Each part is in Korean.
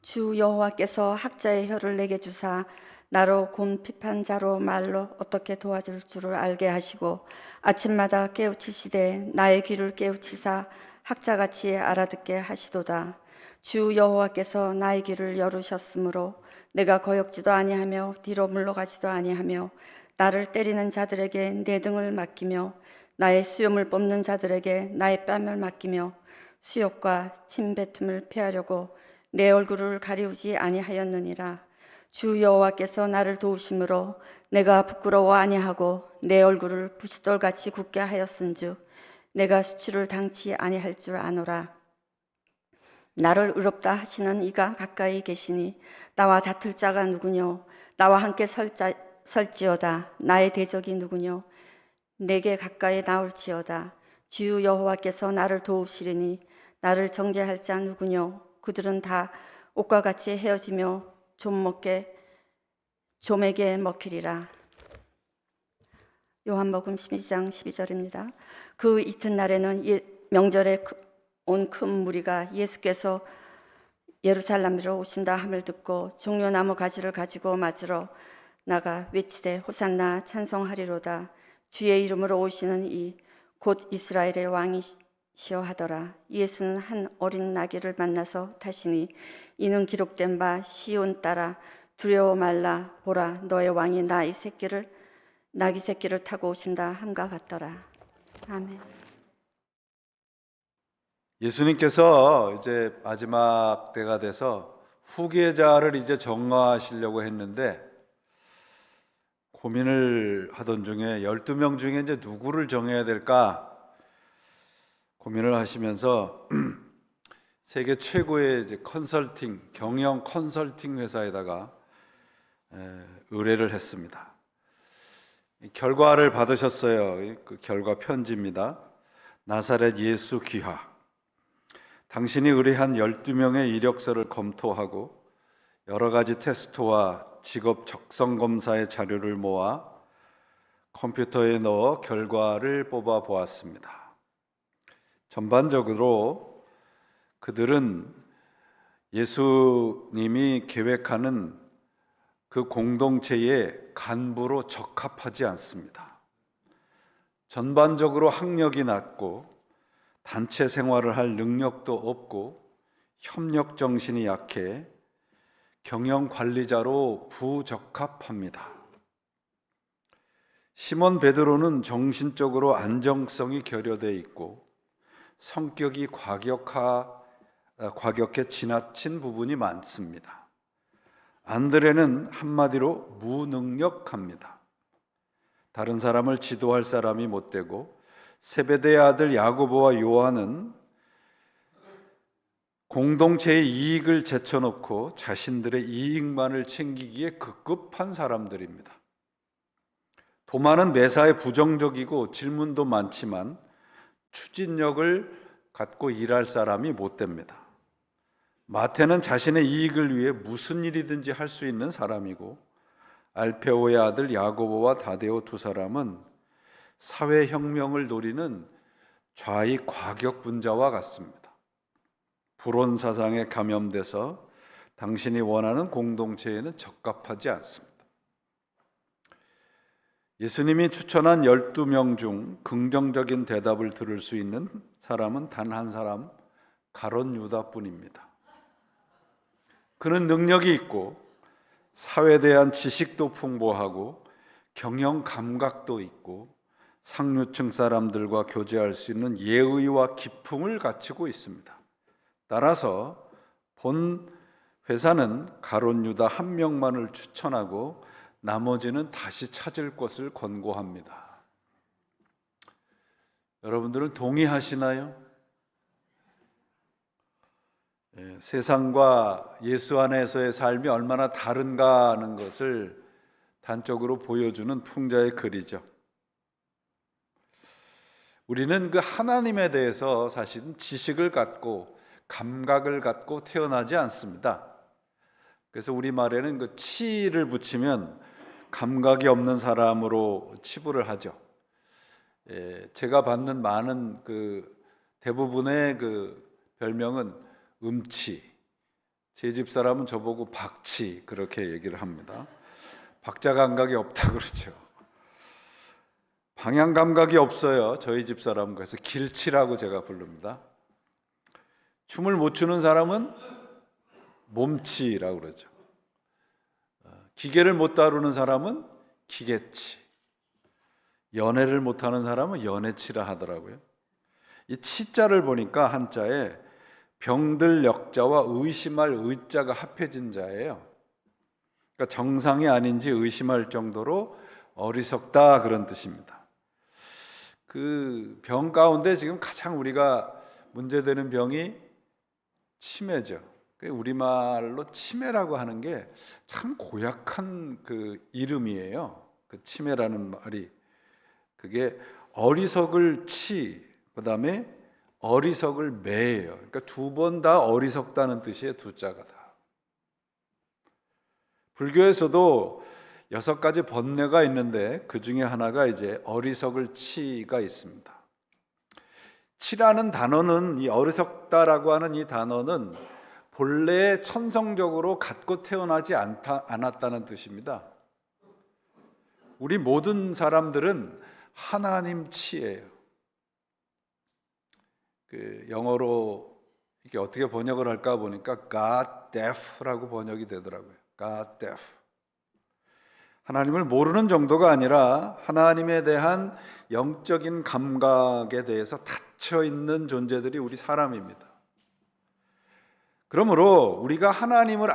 주 여호와께서 학자의 혀를 내게 주사 나로 곤 비판자로 말로 어떻게 도와줄 줄을 알게 하시고 아침마다 깨우치시되 나의 귀를 깨우치사 학자같이 알아듣게 하시도다. 주 여호와께서 나의 귀를 열으셨으므로 내가 거역지도 아니하며 뒤로 물러가지도 아니하며 나를 때리는 자들에게 내 등을 맡기며 나의 수염을 뽑는 자들에게 나의 뺨을 맡기며 수욕과 침뱉음을 피하려고 내 얼굴을 가리우지 아니하였느니라. 주 여호와께서 나를 도우심으로 내가 부끄러워 아니하고 내 얼굴을 부싯돌같이 굳게 하였은즉 내가 수치를 당치 아니할 줄 아노라. 나를 의롭다 하시는 이가 가까이 계시니 나와 다툴 자가 누구뇨? 나와 함께 설지어다. 나의 대적이 누구뇨? 내게 가까이 나올지어다. 주 여호와께서 나를 도우시리니 나를 정죄할 자 누구뇨? 그들은 다 옷과 같이 헤어지며 좀에게 먹히리라. 요한복음 12장 12절입니다. 그 이튿날에는 명절에 온 큰 무리가 예수께서 예루살렘으로 오신다 함을 듣고 종려나무 가지를 가지고 맞으러 나가 외치되 호산나 찬송하리로다. 주의 이름으로 오시는 이 곧 이스라엘의 왕이시여 하더라. 예수는 한 어린 나귀를 만나서 타시니 이는 기록된 바 시온 따라 두려워 말라 보라 너의 왕이 나귀 새끼를 타고 오신다 함과 같더라. 아멘. 예수님께서 이제 마지막 때가 돼서 후계자를 이제 정하시려고 했는데 고민을 하던 중에 12명 중에 이제 누구를 정해야 될까 고민을 하시면서 세계 최고의 이제 경영 컨설팅 회사에다가 의뢰를 했습니다. 결과를 받으셨어요. 그 결과 편지입니다. 나사렛 예수 귀하. 당신이 의뢰한 12명의 이력서를 검토하고 여러 가지 테스트와 직업 적성 검사의 자료를 모아 컴퓨터에 넣어 결과를 뽑아 보았습니다. 전반적으로 그들은 예수님이 계획하는 그 공동체의 간부로 적합하지 않습니다. 전반적으로 학력이 낮고 단체 생활을 할 능력도 없고 협력 정신이 약해 경영 관리자로 부적합합니다. 시몬 베드로는 정신적으로 안정성이 결여되어 있고 성격이 과격해 지나친 부분이 많습니다. 안드레는 한마디로 무능력합니다. 다른 사람을 지도할 사람이 못 되고 세베대의 아들 야고보와 요한은 공동체의 이익을 제쳐놓고 자신들의 이익만을 챙기기에 급급한 사람들입니다. 도마는 매사에 부정적이고 질문도 많지만 추진력을 갖고 일할 사람이 못 됩니다. 마태는 자신의 이익을 위해 무슨 일이든지 할 수 있는 사람이고 알페오의 아들 야고보와 다데오 두 사람은 사회혁명을 노리는 좌익 과격분자와 같습니다. 불온 사상에 감염돼서 당신이 원하는 공동체에는 적합하지 않습니다. 예수님이 추천한 12명 중 긍정적인 대답을 들을 수 있는 사람은 단 한 사람, 가룟 유다뿐입니다. 그는 능력이 있고 사회에 대한 지식도 풍부하고 경영 감각도 있고 상류층 사람들과 교제할 수 있는 예의와 기품을 갖추고 있습니다. 따라서 본 회사는 가룟 유다 한 명만을 추천하고 나머지는 다시 찾을 것을 권고합니다. 여러분들은 동의하시나요? 세상과 예수 안에서의 삶이 얼마나 다른가 하는 것을 단적으로 보여주는 풍자의 글이죠. 우리는 그 하나님에 대해서 사실은 지식을 갖고 감각을 갖고 태어나지 않습니다. 그래서 우리말에는 그 치를 붙이면 감각이 없는 사람으로 치부를 하죠. 제가 받는 많은 그 대부분의 그 별명은 음치, 제 집 사람은 저보고 박치 그렇게 얘기를 합니다. 박자 감각이 없다 그러죠. 방향 감각이 없어요. 저희 집 사람은 그래서 길치라고 제가 부릅니다. 춤을 못 추는 사람은 몸치라고 그러죠. 기계를 못 다루는 사람은 기계치, 연애를 못하는 사람은 연애치라 하더라고요. 이 치자를 보니까 한자에 병들 역자와 의심할 의자가 합해진 자예요. 그러니까 정상이 아닌지 의심할 정도로 어리석다 그런 뜻입니다. 그 병 가운데 지금 가장 우리가 문제되는 병이 치매죠. 우리말로 치매라고 하는 게 참 고약한 그 이름이에요. 그 치매라는 말이 그게 어리석을 치, 그다음에 어리석을 매예요. 그러니까 두 번 다 어리석다는 뜻이에요. 두 자가 다. 불교에서도 6가지 번뇌가 있는데 그 중에 하나가 이제 어리석을 치가 있습니다. 치라는 단어는 이 어리석다라고 하는 이 단어는 본래 천성적으로 갖고 태어나지 않았다는 뜻입니다. 우리 모든 사람들은 하나님 치예요. 그 영어로 이게 어떻게 번역을 할까 보니까 God deaf라고 번역이 되더라고요. God deaf. 하나님을 모르는 정도가 아니라 하나님에 대한 영적인 감각에 대해서 닫혀 있는 존재들이 우리 사람입니다. 그러므로 우리가 하나님과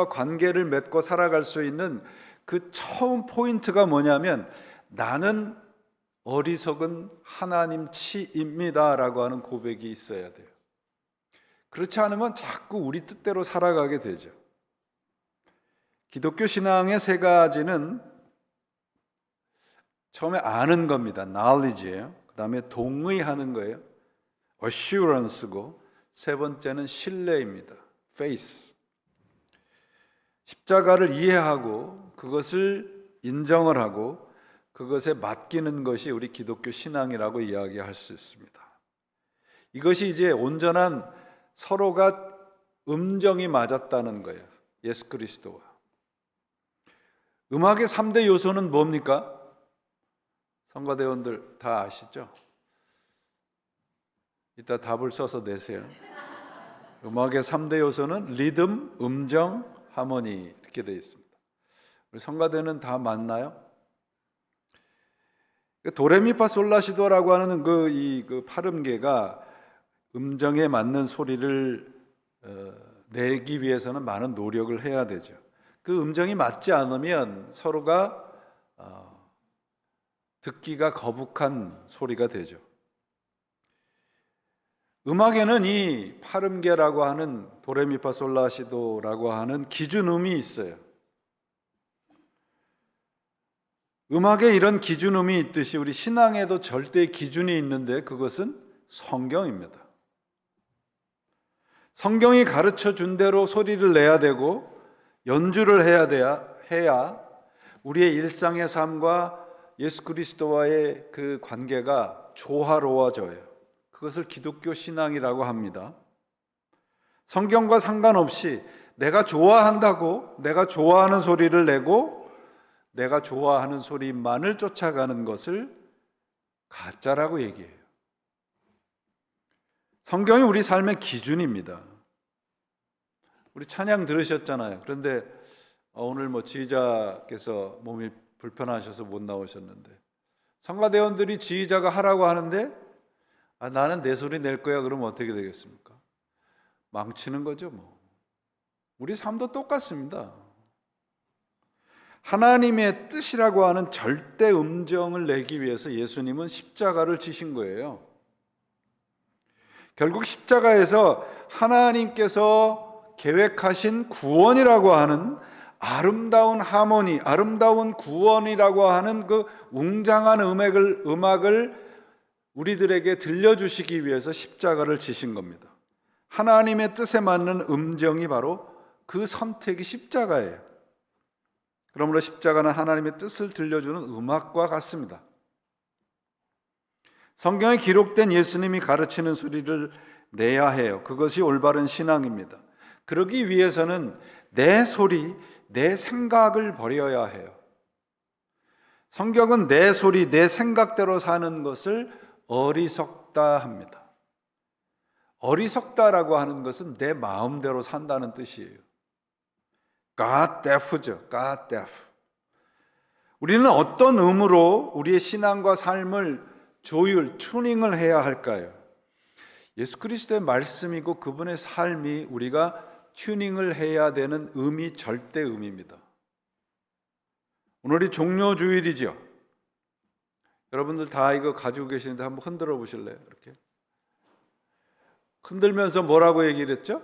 관계를 맺고 살아갈 수 있는 그 처음 포인트가 뭐냐면 나는 어리석은 하나님 치입니다라고 하는 고백이 있어야 돼요. 그렇지 않으면 자꾸 우리 뜻대로 살아가게 되죠. 기독교 신앙의 3가지는 처음에 아는 겁니다. knowledge예요. 그 다음에 동의하는 거예요. assurance고, 3번째는 신뢰입니다. faith. 십자가를 이해하고 그것을 인정을 하고 그것에 맡기는 것이 우리 기독교 신앙이라고 이야기할 수 있습니다. 이것이 이제 온전한 서로가 음정이 맞았다는 거예요. 예수 그리스도와. 음악의 3대 요소는 뭡니까? 성가대원들 다 아시죠? 이따 답을 써서 내세요. 음악의 3대 요소는 리듬, 음정, 하모니 이렇게 되어 있습니다. 우리 성가대는 다 맞나요? 도레미파솔라시도라고 하는 그 팔음계가 음정에 맞는 소리를 내기 위해서는 많은 노력을 해야 되죠. 그 음정이 맞지 않으면 서로가 듣기가 거북한 소리가 되죠. 음악에는 이 팔음계라고 하는 도레미파솔라시도라고 하는 기준음이 있어요. 음악에 이런 기준음이 있듯이 우리 신앙에도 절대 기준이 있는데 그것은 성경입니다. 성경이 가르쳐 준 대로 소리를 내야 되고 연주를 해야 우리의 일상의 삶과 예수 그리스도와의 그 관계가 조화로워져요. 그것을 기독교 신앙이라고 합니다. 성경과 상관없이 내가 좋아한다고 내가 좋아하는 소리를 내고 내가 좋아하는 소리만을 쫓아가는 것을 가짜라고 얘기해요. 성경이 우리 삶의 기준입니다. 우리 찬양 들으셨잖아요. 그런데 오늘 지휘자께서 몸이 불편하셔서 못 나오셨는데 성가대원들이 지휘자가 하라고 하는데 나는 내 소리 낼 거야 그러면 어떻게 되겠습니까? 망치는 거죠. 우리 삶도 똑같습니다. 하나님의 뜻이라고 하는 절대 음정을 내기 위해서 예수님은 십자가를 지신 거예요. 결국 십자가에서 하나님께서 계획하신 구원이라고 하는 아름다운 하모니, 아름다운 구원이라고 하는 그 웅장한 음악을 우리들에게 들려주시기 위해서 십자가를 지신 겁니다. 하나님의 뜻에 맞는 음정이 바로 그 선택이 십자가예요. 그러므로 십자가는 하나님의 뜻을 들려주는 음악과 같습니다. 성경에 기록된 예수님이 가르치는 소리를 내야 해요. 그것이 올바른 신앙입니다. 그러기 위해서는 내 소리, 내 생각을 버려야 해요. 성경은 내 소리, 내 생각대로 사는 것을 어리석다 합니다. 어리석다라고 하는 것은 내 마음대로 산다는 뜻이에요. God deaf죠. God deaf. 우리는 어떤 의무로 우리의 신앙과 삶을 조율, 튜닝을 해야 할까요? 예수 그리스도의 말씀이고 그분의 삶이 우리가 튜닝을 해야 되는 절대 의미입니다. 오늘이 종료주일이죠. 여러분들 다 이거 가지고 계시는데 한번 흔들어 보실래요? 이렇게 흔들면서 뭐라고 얘기를 했죠?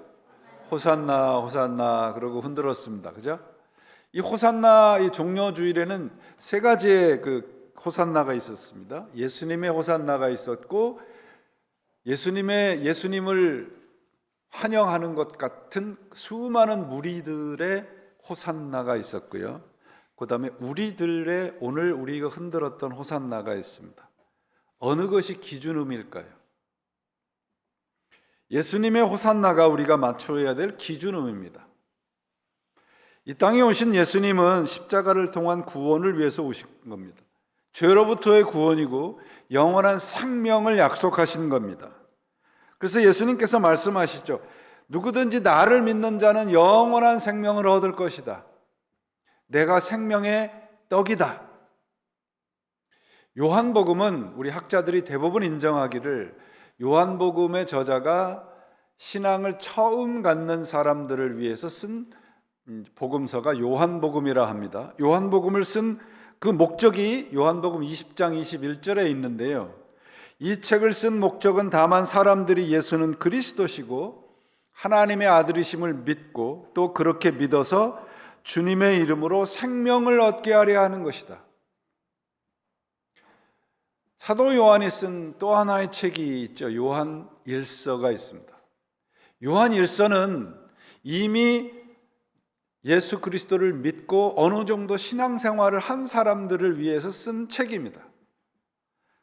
호산나, 호산나 그러고 흔들었습니다. 그죠? 이 호산나, 이 종료주일에는 세 가지의 그 호산나가 있었습니다. 예수님의 호산나가 있었고, 예수님을 환영하는 것 같은 수많은 무리들의 호산나가 있었고요. 그 다음에 우리들의 오늘 우리가 흔들었던 호산나가 있습니다. 어느 것이 기준음일까요? 예수님의 호산나가 우리가 맞춰야 될 기준음입니다. 이 땅에 오신 예수님은 십자가를 통한 구원을 위해서 오신 겁니다. 죄로부터의 구원이고 영원한 생명을 약속하신 겁니다. 그래서 예수님께서 말씀하시죠. 누구든지 나를 믿는 자는 영원한 생명을 얻을 것이다. 내가 생명의 떡이다. 요한복음은 우리 학자들이 대부분 인정하기를 요한복음의 저자가 신앙을 처음 갖는 사람들을 위해서 쓴 복음서가 요한복음이라 합니다. 요한복음을 쓴 그 목적이 요한복음 20장 21절에 있는데요. 이 책을 쓴 목적은 다만 사람들이 예수는 그리스도시고 하나님의 아들이심을 믿고 또 그렇게 믿어서 주님의 이름으로 생명을 얻게 하려 하는 것이다. 사도 요한이 쓴 또 하나의 책이 있죠. 요한 일서가 있습니다. 요한 일서는 이미 예수 그리스도를 믿고 어느 정도 신앙생활을 한 사람들을 위해서 쓴 책입니다.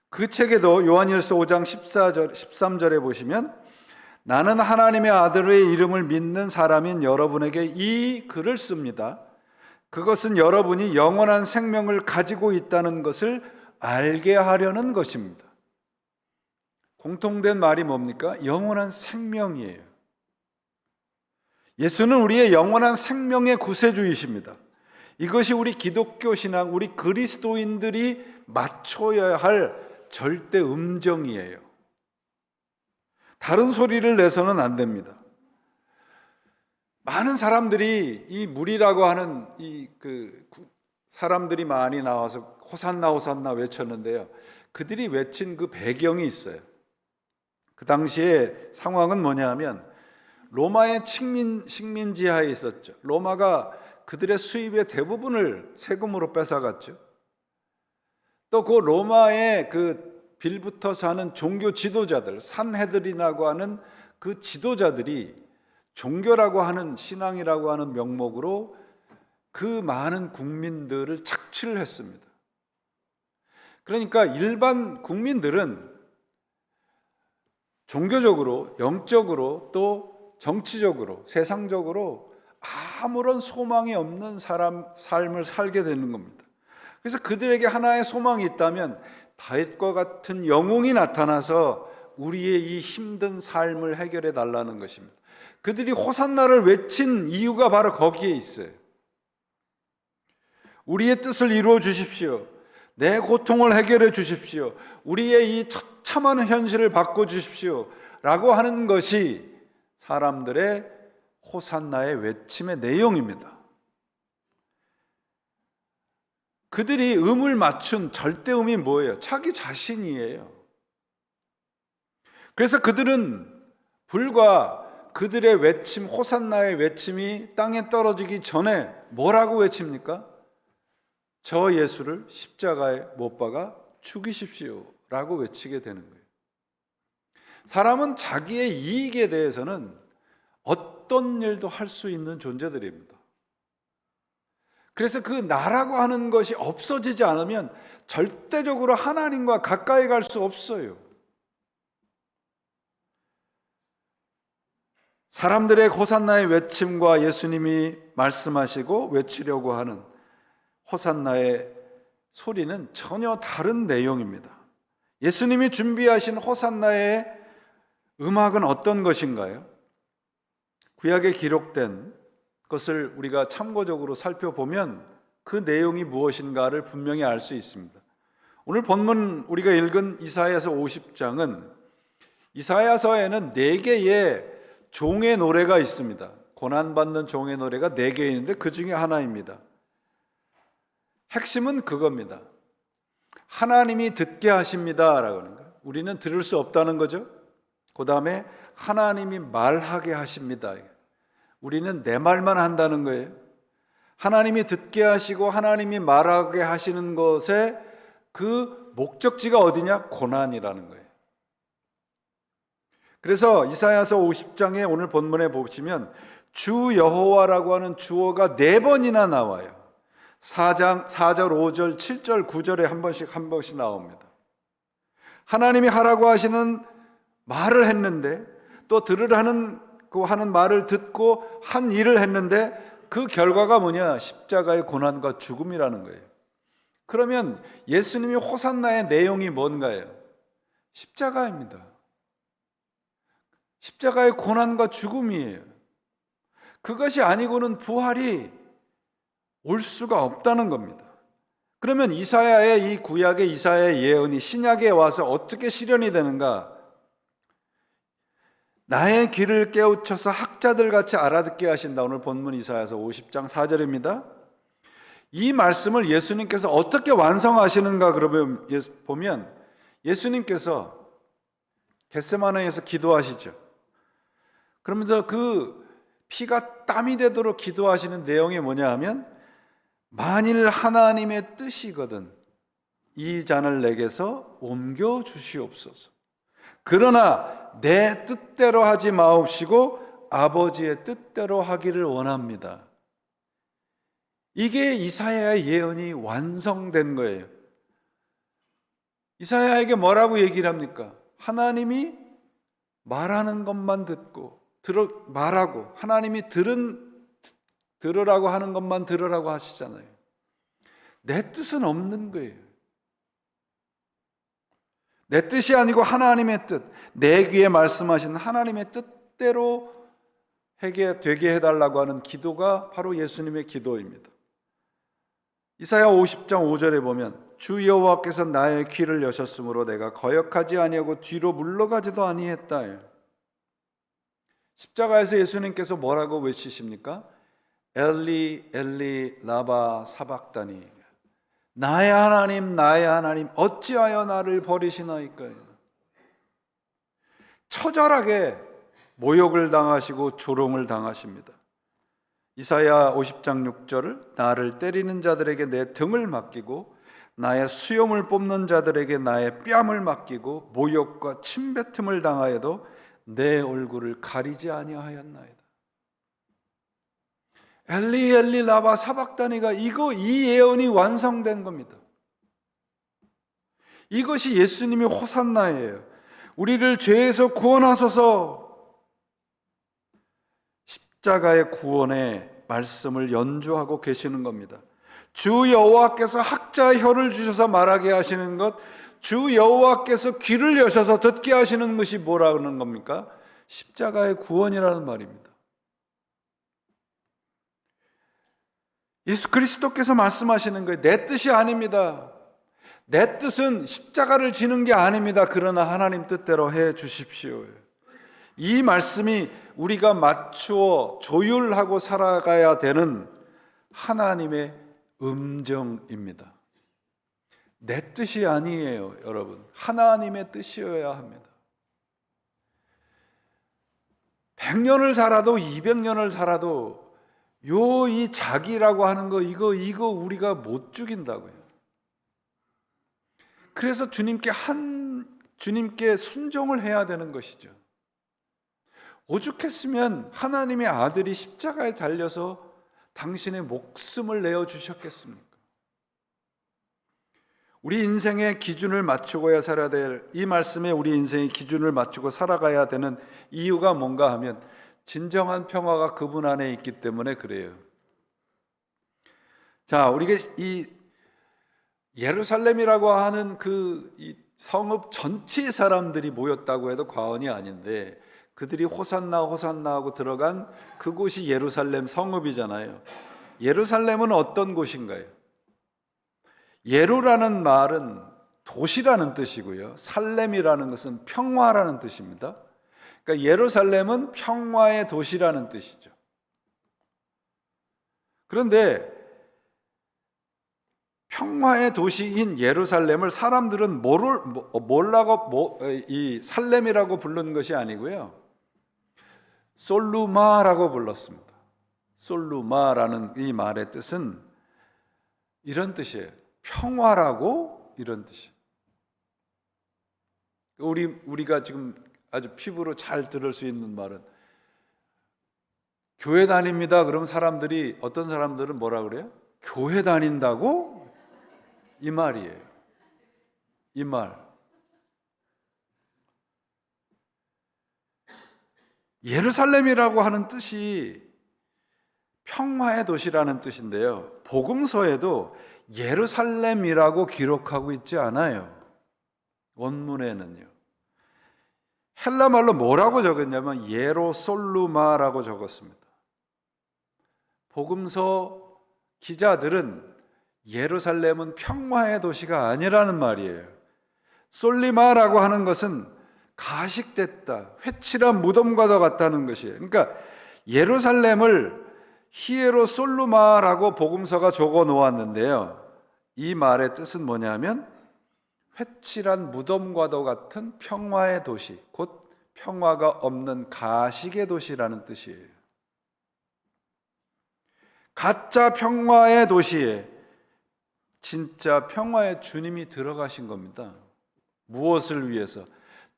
그 책에도 요한일서 5장 13절에 보시면 나는 하나님의 아들의 이름을 믿는 사람인 여러분에게 이 글을 씁니다. 그것은 여러분이 영원한 생명을 가지고 있다는 것을 알게 하려는 것입니다. 공통된 말이 뭡니까? 영원한 생명이에요. 예수는 우리의 영원한 생명의 구세주이십니다. 이것이 우리 기독교 신앙, 우리 그리스도인들이 맞춰야 할 절대 음정이에요. 다른 소리를 내서는 안 됩니다. 많은 사람들이 이 무리라고 하는 사람들이 많이 나와서 호산나 호산나 외쳤는데요. 그들이 외친 그 배경이 있어요. 그 당시에 상황은 뭐냐 하면 로마의 식민지하에 있었죠. 로마가 그들의 수입의 대부분을 세금으로 뺏어갔죠. 또 그 로마의 그 빌붙어 사는 종교 지도자들, 산헤드린이라고 하는 그 지도자들이 종교라고 하는 신앙이라고 하는 명목으로 그 많은 국민들을 착취를 했습니다. 그러니까 일반 국민들은 종교적으로, 영적으로 또 정치적으로, 세상적으로 아무런 소망이 없는 삶을 살게 되는 겁니다. 그래서 그들에게 하나의 소망이 있다면 다윗과 같은 영웅이 나타나서 우리의 이 힘든 삶을 해결해 달라는 것입니다. 그들이 호산나를 외친 이유가 바로 거기에 있어요. 우리의 뜻을 이루어 주십시오. 내 고통을 해결해 주십시오. 우리의 이 처참한 현실을 바꿔 주십시오. 라고 하는 것이 사람들의 호산나의 외침의 내용입니다. 그들이 음을 맞춘 절대음이 뭐예요? 자기 자신이에요. 그래서 그들은 불과 그들의 외침, 호산나의 외침이 땅에 떨어지기 전에 뭐라고 외칩니까? 저 예수를 십자가에 못 박아 죽이십시오 라고 외치게 되는 거예요. 사람은 자기의 이익에 대해서는 어떤 일도 할 수 있는 존재들입니다. 그래서 그 나라고 하는 것이 없어지지 않으면 절대적으로 하나님과 가까이 갈 수 없어요. 사람들의 호산나의 외침과 예수님이 말씀하시고 외치려고 하는 호산나의 소리는 전혀 다른 내용입니다. 예수님이 준비하신 호산나의 음악은 어떤 것인가요? 구약에 기록된 것을 우리가 참고적으로 살펴보면 그 내용이 무엇인가를 분명히 알 수 있습니다. 오늘 본문 우리가 읽은 이사야서 50장은 이사야서에는 4개의 종의 노래가 있습니다. 고난받는 종의 노래가 4개 있는데 그 중에 하나입니다. 핵심은 그겁니다. 하나님이 듣게 하십니다 라고 하는 거예요. 우리는 들을 수 없다는 거죠. 그 다음에 하나님이 말하게 하십니다. 우리는 내 말만 한다는 거예요. 하나님이 듣게 하시고 하나님이 말하게 하시는 것의 그 목적지가 어디냐? 고난이라는 거예요. 그래서 이사야서 50장에 오늘 본문에 보시면 주 여호와라고 하는 주어가 4번이나 나와요. 4절, 5절, 7절, 9절에 한 번씩 나옵니다. 하나님이 하라고 하시는 말을 했는데 또 들으라는 그 하는 말을 듣고 한 일을 했는데 그 결과가 뭐냐? 십자가의 고난과 죽음이라는 거예요. 그러면 예수님이 호산나의 내용이 뭔가요? 십자가입니다. 십자가의 고난과 죽음이에요. 그것이 아니고는 부활이 올 수가 없다는 겁니다. 그러면 이사야의 이 구약의 이사야의 예언이 신약에 와서 어떻게 실현이 되는가? 나의 귀를 깨우쳐서 학자들 같이 알아듣게 하신다. 오늘 본문 이사야서 50장 4절입니다. 이 말씀을 예수님께서 어떻게 완성하시는가 그러면 보면 예수님께서 겟세마네에서 기도하시죠. 그러면서 그 피가 땀이 되도록 기도하시는 내용이 뭐냐 하면 만일 하나님의 뜻이거든 이 잔을 내게서 옮겨 주시옵소서. 그러나 내 뜻대로 하지 마옵시고 아버지의 뜻대로 하기를 원합니다. 이게 이사야의 예언이 완성된 거예요. 이사야에게 뭐라고 얘기를 합니까? 하나님이 말하는 것만 듣고 말하고 하나님이 들으라고 하는 것만 들으라고 하시잖아요. 내 뜻은 없는 거예요. 내 뜻이 아니고 하나님의 뜻, 내 귀에 말씀하신 하나님의 뜻대로 되게 해달라고 하는 기도가 바로 예수님의 기도입니다. 이사야 50장 5절에 보면 주 여호와께서 나의 귀를 여셨으므로 내가 거역하지 아니하고 뒤로 물러가지도 아니했다. 십자가에서 예수님께서 뭐라고 외치십니까? 엘리 엘리 라바 사박다니, 나의 하나님 어찌하여 나를 버리시나이까. 처절하게 모욕을 당하시고 조롱을 당하십니다. 이사야 50장 6절을 나를 때리는 자들에게 내 등을 맡기고 나의 수염을 뽑는 자들에게 나의 뺨을 맡기고 모욕과 침뱉음을 당하여도 내 얼굴을 가리지 아니하였나이다. 엘리 엘리 라바 사박다니가 이 예언이 완성된 겁니다. 이것이 예수님의 호산나예요. 우리를 죄에서 구원하소서. 십자가의 구원의 말씀을 연주하고 계시는 겁니다. 주 여호와께서 학자의 혀를 주셔서 말하게 하시는 것, 주 여호와께서 귀를 여셔서 듣게 하시는 것이 뭐라는 겁니까? 십자가의 구원이라는 말입니다. 예수 그리스도께서 말씀하시는 거예요. 내 뜻이 아닙니다. 내 뜻은 십자가를 지는 게 아닙니다. 그러나 하나님 뜻대로 해 주십시오. 이 말씀이 우리가 맞추어 조율하고 살아가야 되는 하나님의 음정입니다. 내 뜻이 아니에요, 여러분. 하나님의 뜻이어야 합니다. 100년을 살아도 200년을 살아도 이 자기라고 하는 거 이거 우리가 못 죽인다고요. 그래서 주님께 순종을 해야 되는 것이죠. 오죽했으면 하나님의 아들이 십자가에 달려서 당신의 목숨을 내어 주셨겠습니까? 우리 인생의 기준을 맞추고야 살아야 될 이 말씀에 우리 인생의 기준을 맞추고 살아가야 되는 이유가 뭔가 하면 진정한 평화가 그분 안에 있기 때문에 그래요. 자, 우리가 이 예루살렘이라고 하는 이 성읍 전체의 사람들이 모였다고 해도 과언이 아닌데, 그들이 호산나 호산나 하고 들어간 그곳이 예루살렘 성읍이잖아요. 예루살렘은 어떤 곳인가요? 예루라는 말은 도시라는 뜻이고요, 살렘이라는 것은 평화라는 뜻입니다. 그러니까 예루살렘은 평화의 도시라는 뜻이죠. 그런데 평화의 도시인 예루살렘을 사람들은 이 살렘이라고 부르는 것이 아니고요, 솔루마라고 불렀습니다. 솔루마라는 이 말의 뜻은 이런 뜻이에요. 평화라고, 이런 뜻이에요. 우리가 지금 아주 피부로 잘 들을 수 있는 말은, 교회 다닙니다. 그럼 어떤 사람들은 뭐라 그래요? 교회 다닌다고? 이 말이에요. 이 말. 예루살렘이라고 하는 뜻이 평화의 도시라는 뜻인데요, 복음서에도 예루살렘이라고 기록하고 있지 않아요. 원문에는요. 헬라말로 뭐라고 적었냐면 예로솔루마라고 적었습니다. 복음서 기자들은 예루살렘은 평화의 도시가 아니라는 말이에요. 솔리마라고 하는 것은 가식됐다, 회칠한 무덤과도 같다는 것이에요. 그러니까 예루살렘을 히에로솔루마라고 복음서가 적어 놓았는데요, 이 말의 뜻은 뭐냐면 회칠한 무덤과도 같은 평화의 도시, 곧 평화가 없는 가식의 도시라는 뜻이에요. 가짜 평화의 도시에 진짜 평화의 주님이 들어가신 겁니다. 무엇을 위해서?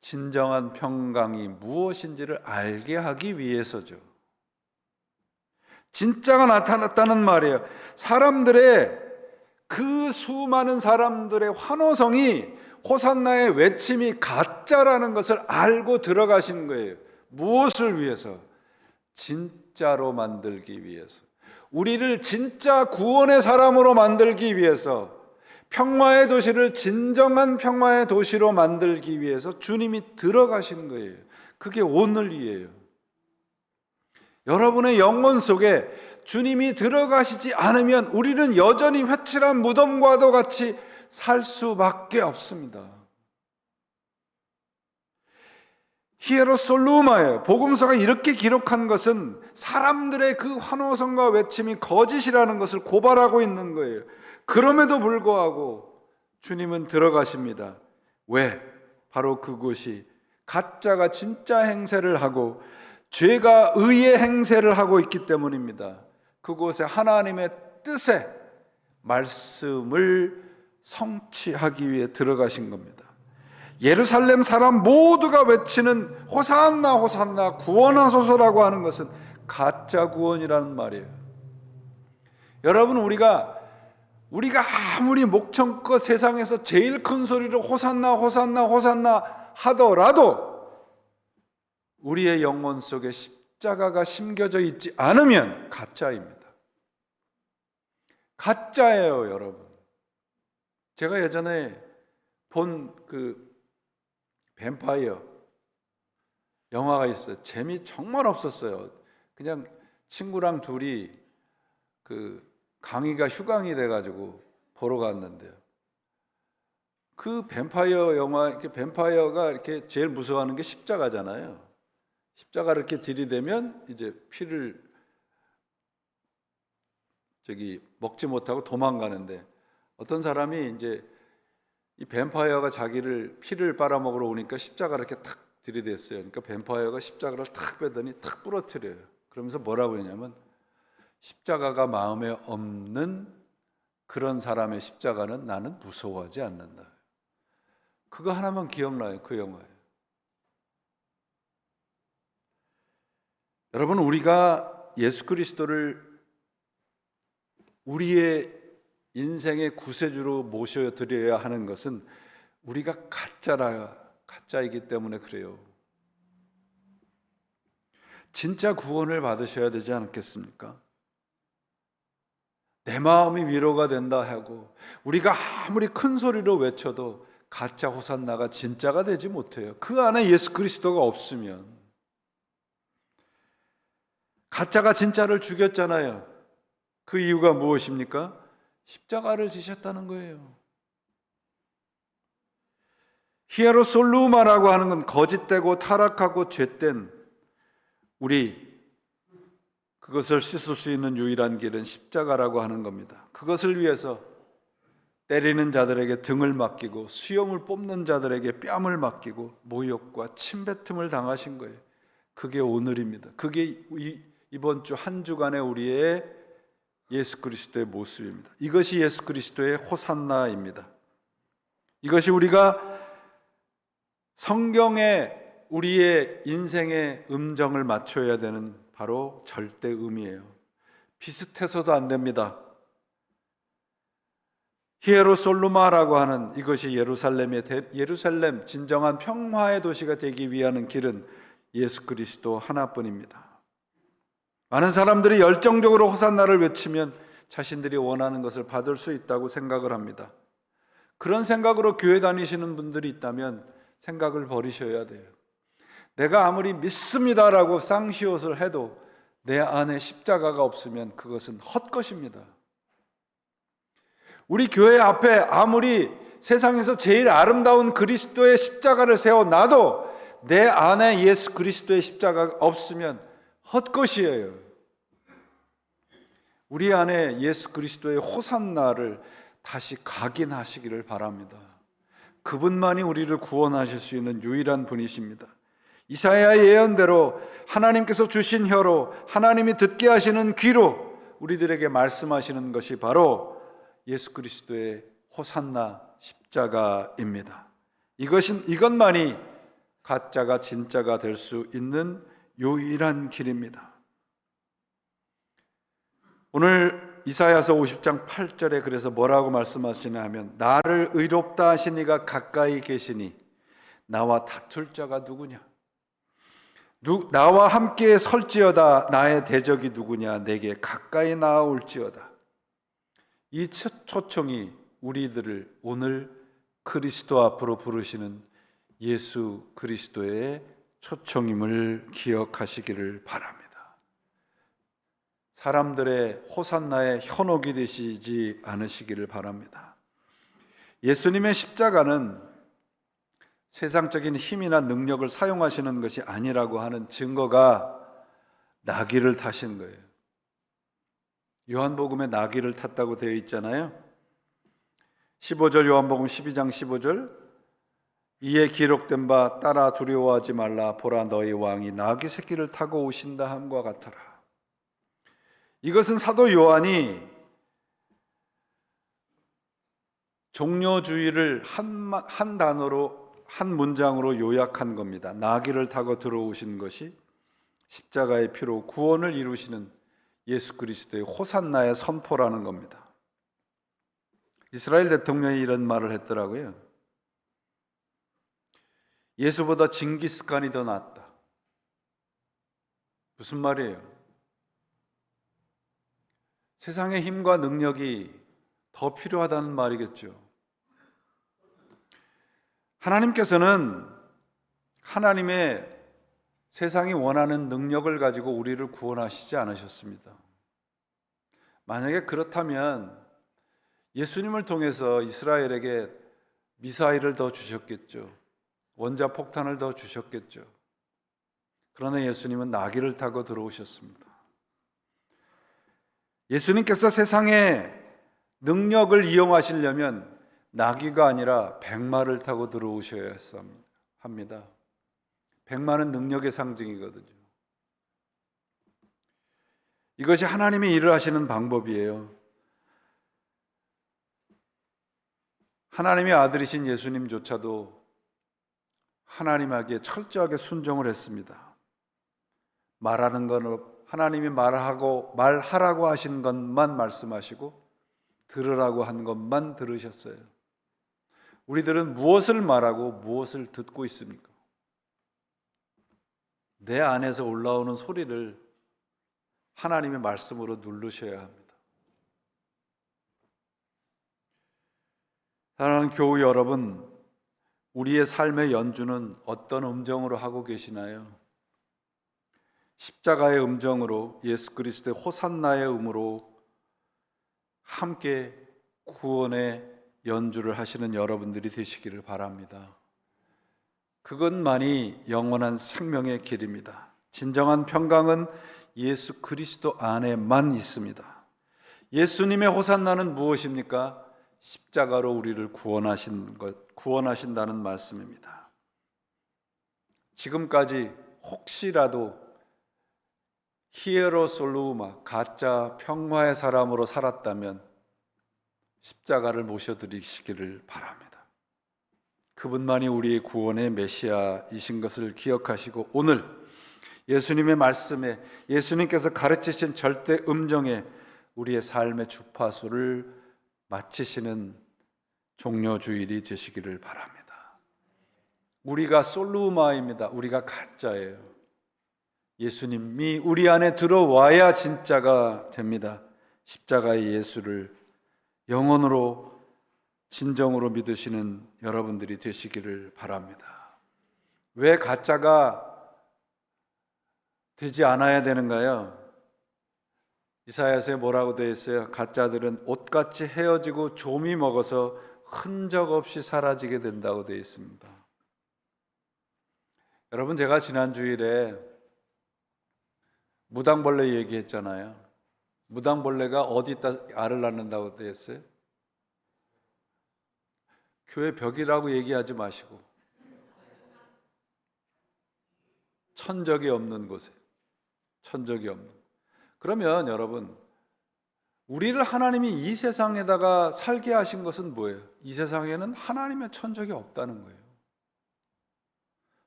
진정한 평강이 무엇인지를 알게 하기 위해서죠. 진짜가 나타났다는 말이에요. 그 수많은 사람들의 환호성이, 호산나의 외침이 가짜라는 것을 알고 들어가신 거예요. 무엇을 위해서? 진짜로 만들기 위해서. 우리를 진짜 구원의 사람으로 만들기 위해서, 평화의 도시를 진정한 평화의 도시로 만들기 위해서 주님이 들어가신 거예요. 그게 오늘이에요. 여러분의 영혼 속에 주님이 들어가시지 않으면 우리는 여전히 회칠한 무덤과도 같이 살 수밖에 없습니다. 히에로솔루마예요. 복음서가 이렇게 기록한 것은 사람들의 그 환호성과 외침이 거짓이라는 것을 고발하고 있는 거예요. 그럼에도 불구하고 주님은 들어가십니다. 왜? 바로 그곳이 가짜가 진짜 행세를 하고 죄가 의의 행세를 하고 있기 때문입니다. 그곳에 하나님의 뜻에 말씀을 성취하기 위해 들어가신 겁니다. 예루살렘 사람 모두가 외치는 호산나 호산나 구원하소서라고 하는 것은 가짜 구원이라는 말이에요. 여러분, 우리가 아무리 목청껏 세상에서 제일 큰 소리로 호산나 호산나 호산나 하더라도 우리의 영혼 속에 십자가가 심겨져 있지 않으면 가짜입니다. 가짜예요, 여러분. 제가 예전에 본 뱀파이어 영화가 있어요. 재미 정말 없었어요. 그냥 친구랑 둘이 강의가 휴강이 돼가지고 보러 갔는데요, 그 뱀파이어 영화, 뱀파이어가 이렇게 제일 무서워하는 게 십자가잖아요. 십자가를 이렇게 들이대면 이제 피를 먹지 못하고 도망가는데, 어떤 사람이 이제 이 뱀파이어가 자기를 피를 빨아먹으러 오니까 십자가를 이렇게 탁 들이댔어요. 그러니까 뱀파이어가 십자가를 탁 빼더니 탁 부러뜨려요. 그러면서 뭐라고 했냐면, 십자가가 마음에 없는 그런 사람의 십자가는 나는 무서워하지 않는다. 그거 하나만 기억나요, 그 영화에. 여러분, 우리가 예수 그리스도를 우리의 인생의 구세주로 모셔드려야 하는 것은 우리가 가짜이기 때문에 그래요. 진짜 구원을 받으셔야 되지 않겠습니까? 내 마음이 위로가 된다 하고 우리가 아무리 큰 소리로 외쳐도 가짜 호산나가 진짜가 되지 못해요. 그 안에 예수 그리스도가 없으면. 가짜가 진짜를 죽였잖아요. 그 이유가 무엇입니까? 십자가를 지셨다는 거예요. 히에로솔루마라고 하는 건 거짓되고 타락하고 죄된 우리, 그것을 씻을 수 있는 유일한 길은 십자가라고 하는 겁니다. 그것을 위해서 때리는 자들에게 등을 맡기고 수염을 뽑는 자들에게 뺨을 맡기고 모욕과 침뱉음을 당하신 거예요. 그게 오늘입니다. 그게 이번 주 한 주간의 우리의 예수 그리스도의 모습입니다. 이것이 예수 그리스도의 호산나입니다. 이것이 우리가 성경에 우리의 인생의 음정을 맞춰야 되는 바로 절대음이에요. 비슷해서도 안 됩니다. 히에로솔루마라고 하는 이것이 예루살렘 진정한 평화의 도시가 되기 위한 길은 예수 그리스도 하나뿐입니다. 많은 사람들이 열정적으로 호산나를 외치면 자신들이 원하는 것을 받을 수 있다고 생각을 합니다. 그런 생각으로 교회 다니시는 분들이 있다면 생각을 버리셔야 돼요. 내가 아무리 믿습니다라고 쌍시옷을 해도 내 안에 십자가가 없으면 그것은 헛것입니다. 우리 교회 앞에 아무리 세상에서 제일 아름다운 그리스도의 십자가를 세워놔도 내 안에 예수 그리스도의 십자가가 없으면 헛것이에요. 우리 안에 예수 그리스도의 호산나를 다시 각인하시기를 바랍니다. 그분만이 우리를 구원하실 수 있는 유일한 분이십니다. 이사야의 예언대로 하나님께서 주신 혀로 하나님이 듣게 하시는 귀로 우리들에게 말씀하시는 것이 바로 예수 그리스도의 호산나 십자가입니다. 이것만이 가짜가 진짜가 될 수 있는 유일한 길입니다. 오늘 이사야서 50장 8절에 그래서 뭐라고 말씀하시냐 하면 나를 의롭다 하신 이가 가까이 계시니 나와 다툴 자가 누구냐? 나와 함께 설지어다 나의 대적이 누구냐? 내게 가까이 나아올지어다. 이 초청이 우리들을 오늘 그리스도 앞으로 부르시는 예수 그리스도의 초청임을 기억하시기를 바랍니다. 사람들의 호산나의 현혹이 되시지 않으시기를 바랍니다. 예수님의 십자가는 세상적인 힘이나 능력을 사용하시는 것이 아니라고 하는 증거가 나귀를 타신 거예요. 요한복음에 나귀를 탔다고 되어 있잖아요. 15절 요한복음 12장 15절 이에 기록된 바 따라 두려워하지 말라 보라 너희 왕이 나귀 새끼를 타고 오신다 함과 같아라. 이것은 사도 요한이 종료주의를 한 단어로 한 문장으로 요약한 겁니다. 나귀를 타고 들어오신 것이 십자가의 피로 구원을 이루시는 예수 그리스도의 호산나의 선포라는 겁니다. 이스라엘 대통령이 이런 말을 했더라고요. 예수보다 징기스칸이 더 낫다. 무슨 말이에요? 세상의 힘과 능력이 더 필요하다는 말이겠죠. 하나님께서는 하나님의 세상이 원하는 능력을 가지고 우리를 구원하시지 않으셨습니다. 만약에 그렇다면 예수님을 통해서 이스라엘에게 미사일을 더 주셨겠죠. 원자폭탄을 더 주셨겠죠. 그러나 예수님은 나귀를 타고 들어오셨습니다. 예수님께서 세상의 능력을 이용하시려면 나귀가 아니라 백마를 타고 들어오셔야 합니다. 백마는 능력의 상징이거든요. 이것이 하나님의 일을 하시는 방법이에요. 하나님의 아들이신 예수님조차도 하나님에게 철저하게 순종을 했습니다. 말하는 건 하나님이 말하라고 하신 것만 말씀하시고 들으라고 한 것만 들으셨어요. 우리들은 무엇을 말하고 무엇을 듣고 있습니까? 내 안에서 올라오는 소리를 하나님의 말씀으로 누르셔야 합니다. 사랑하는 교우 여러분, 우리의 삶의 연주는 어떤 음정으로 하고 계시나요? 십자가의 음정으로, 예수 그리스도의 호산나의 음으로 함께 구원의 연주를 하시는 여러분들이 되시기를 바랍니다. 그것만이 영원한 생명의 길입니다. 진정한 평강은 예수 그리스도 안에만 있습니다. 예수님의 호산나는 무엇입니까? 십자가로 우리를 구원하신다는 말씀입니다. 지금까지 혹시라도 히에로솔루마, 가짜 평화의 사람으로 살았다면 십자가를 모셔드리시기를 바랍니다. 그분만이 우리의 구원의 메시아이신 것을 기억하시고 오늘 예수님의 말씀에, 예수님께서 가르치신 절대 음정에 우리의 삶의 주파수를 마치시는 종료주일이 되시기를 바랍니다. 우리가 솔루마입니다. 우리가 가짜예요. 예수님이 우리 안에 들어와야 진짜가 됩니다. 십자가의 예수를 영혼으로 진정으로 믿으시는 여러분들이 되시기를 바랍니다. 왜 가짜가 되지 않아야 되는가요? 이사야서에 뭐라고 되어 있어요? 가짜들은 옷같이 헤어지고 좀이 먹어서 흔적 없이 사라지게 된다고 되어 있습니다. 여러분, 제가 지난 주일에 무당벌레 얘기했잖아요. 무당벌레가 어디다 알을 낳는다고 되어 있어요? 교회 벽이라고 얘기하지 마시고 천적이 없는 곳에, 천적이 없는. 그러면 여러분, 우리를 하나님이 이 세상에다가 살게 하신 것은 뭐예요? 이 세상에는 하나님의 천적이 없다는 거예요.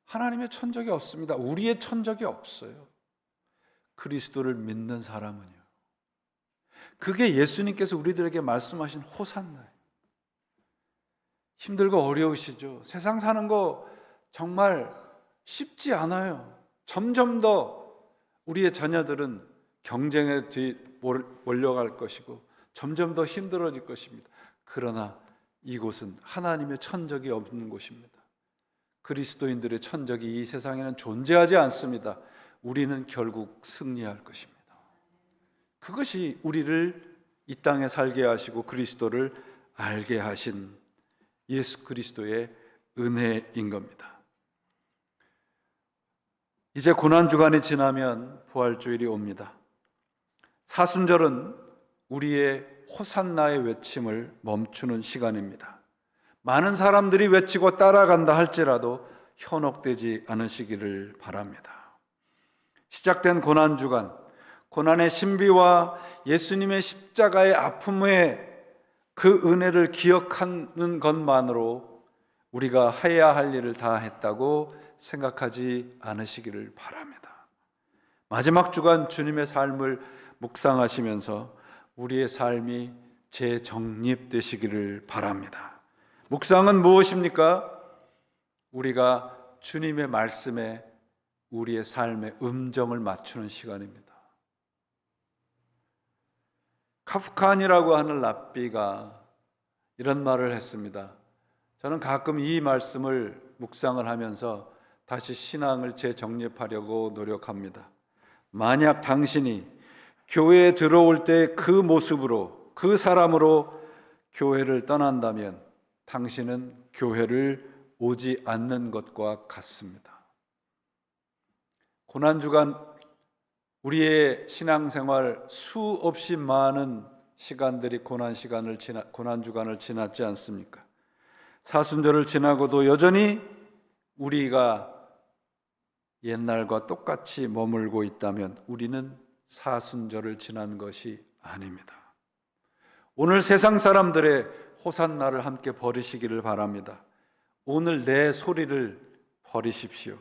하나님의 천적이 없습니다. 우리의 천적이 없어요. 그리스도를 믿는 사람은요. 그게 예수님께서 우리들에게 말씀하신 호산나예요. 힘들고 어려우시죠? 세상 사는 거 정말 쉽지 않아요. 점점 더 우리의 자녀들은 경쟁에 몰려갈 것이고 점점 더 힘들어질 것입니다. 그러나 이곳은 하나님의 천적이 없는 곳입니다. 그리스도인들의 천적이 이 세상에는 존재하지 않습니다. 우리는 결국 승리할 것입니다. 그것이 우리를 이 땅에 살게 하시고 그리스도를 알게 하신 예수 그리스도의 은혜인 겁니다. 이제 고난주간이 지나면 부활주일이 옵니다. 사순절은 우리의 호산나의 외침을 멈추는 시간입니다. 많은 사람들이 외치고 따라간다 할지라도 현혹되지 않으시기를 바랍니다. 시작된 고난주간, 고난의 신비와 예수님의 십자가의 아픔의 그 은혜를 기억하는 것만으로 우리가 해야 할 일을 다 했다고 생각하지 않으시기를 바랍니다. 마지막 주간 주님의 삶을 묵상하시면서 우리의 삶이 재정립되시기를 바랍니다. 묵상은 무엇입니까? 우리가 주님의 말씀에 우리의 삶의 음정을 맞추는 시간입니다. 카프칸이라고 하는 랍비가 이런 말을 했습니다. 저는 가끔 이 말씀을 묵상을 하면서 다시 신앙을 재정립하려고 노력합니다. 만약 당신이 교회에 들어올 때 그 모습으로, 그 사람으로 교회를 떠난다면 당신은 교회를 오지 않는 것과 같습니다. 고난주간 우리의 신앙생활 수없이 많은 시간들이 고난주간을 지났지 않습니까? 사순절을 지나고도 여전히 우리가 옛날과 똑같이 머물고 있다면 우리는 사순절을 지난 것이 아닙니다. 오늘 세상 사람들의 호산나를 함께 버리시기를 바랍니다. 오늘 내 소리를 버리십시오.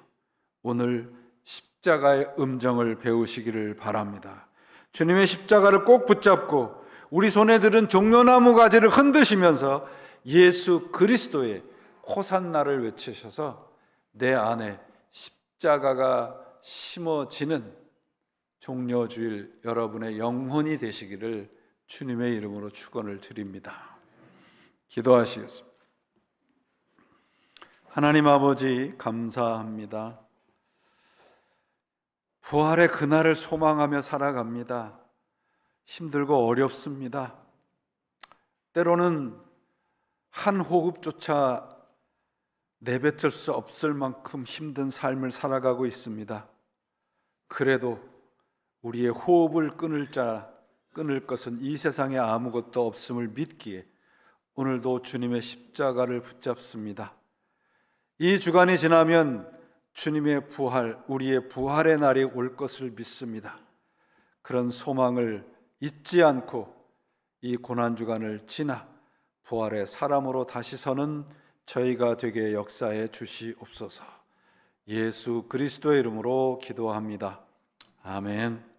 오늘 십자가의 음정을 배우시기를 바랍니다. 주님의 십자가를 꼭 붙잡고 우리 손에 들은 종려나무 가지를 흔드시면서 예수 그리스도의 호산나를 외치셔서 내 안에 십자가가 심어지는 종려주일 여러분의 영혼이 되시기를 주님의 이름으로 축원을 드립니다. 기도하시겠습니다. 하나님 아버지, 감사합니다. 부활의 그날을 소망하며 살아갑니다. 힘들고 어렵습니다. 때로는 한 호흡조차 내뱉을 수 없을 만큼 힘든 삶을 살아가고 있습니다. 그래도 우리의 호흡을 끊을 것은 이 세상에 아무것도 없음을 믿기에 오늘도 주님의 십자가를 붙잡습니다. 이 주간이 지나면 주님의 부활, 우리의 부활의 날이 올 것을 믿습니다. 그런 소망을 잊지 않고 이 고난주간을 지나 부활의 사람으로 다시 서는 저희가 되게 역사해 주시옵소서. 예수 그리스도의 이름으로 기도합니다. 아멘.